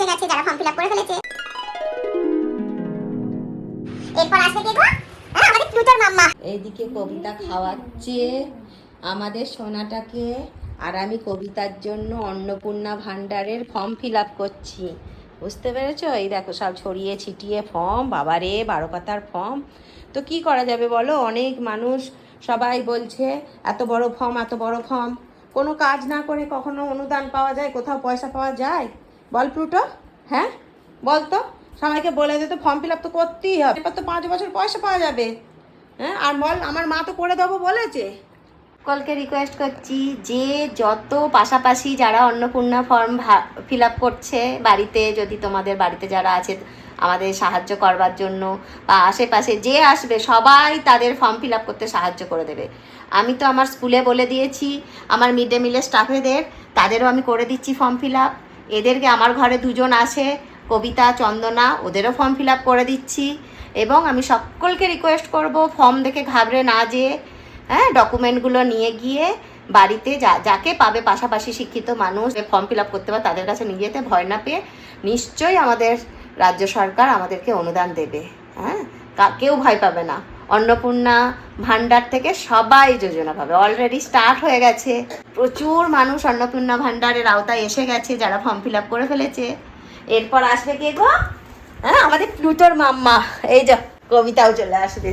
এসে গেছে যারা ফর্ম ফিল আপ করে ফেলেছে। এরপর আসবে কে গো? আমাদের প্লুটোর মাম্মা। এইদিকে কবিতা খাওয়াচ্ছে আমাদের সোনাটাকে, আর আমি কবিতার জন্য অন্নপূর্ণা ভান্ডারের ফর্ম ফিল আপ করছি। বুঝতে পেরেছো? এই দেখো সব ছড়িয়ে ছিটিয়ে ফর্ম, বাবারে 12 পাতার ফর্ম। তো কি করা যাবে বলো? অনেক মানুষ সবাই বলছে এত বড় ফর্ম, এত বড় ফর্ম। কোনো কাজ না করে কখনো অনুদান পাওয়া যায়, কোথাও পয়সা পাওয়া যায়? বল প্লুটো, হ্যাঁ বল তো। সবাইকে বলে দে তো, ফর্ম ফিল আপ তো করতেই হবে, এরপর তো 5 বছর পয়সা পাওয়া যাবে। হ্যাঁ, আর বল আমার মা তো করে দেবো বলেছে। সকলকে রিকোয়েস্ট করছি যে যত পাশাপাশি যারা অন্নপূর্ণা ফর্ম ফিল আপ করছে বাড়িতে, যদি তোমাদের বাড়িতে যারা আছে আমাদের সাহায্য করবার জন্য, বা আশেপাশে যে আসবে সবাই তাদের ফর্ম ফিল আপ করতে সাহায্য করে দেবে। আমি তো আমার স্কুলে বলে দিয়েছি, আমার মিড ডে মিলের স্টাফেদের, তাদেরও আমি করে দিচ্ছি ফর্ম ফিল আপ। এদেরকে আমার ঘরে 2 জন আসে, কবিতা, চন্দনা, ওদেরও ফর্ম ফিল আপ করে দিচ্ছি। এবং আমি সকলকে রিকোয়েস্ট করব ফর্ম দেখে ঘাবড়ে না যেয়ে, হ্যাঁ, ডকুমেন্টগুলো নিয়ে গিয়ে বাড়িতে যাকে পাবে পাশাপাশি শিক্ষিত মানুষ ফর্ম ফিল আপ করতে পারে তাদের কাছে নিয়ে যেতে ভয় না পেয়ে, নিশ্চয়ই আমাদের রাজ্য সরকার আমাদেরকে অনুদান দেবে। হ্যাঁ, কেউ ভয় পাবে না। অন্নপূর্ণা ভান্ডার থেকে সবাই যোজনা পাবে, অলরেডি স্টার্ট হয়ে গেছে। প্রচুর মানুষ অন্নপূর্ণা ভান্ডারের আওতায় এসে গেছে যারা ফর্ম ফিল আপ করে ফেলেছে। এরপর আসবে কে গো? হ্যাঁ, আমাদের প্লুটোর মাম্মা। এই যে কবিতাও চলে আসবে।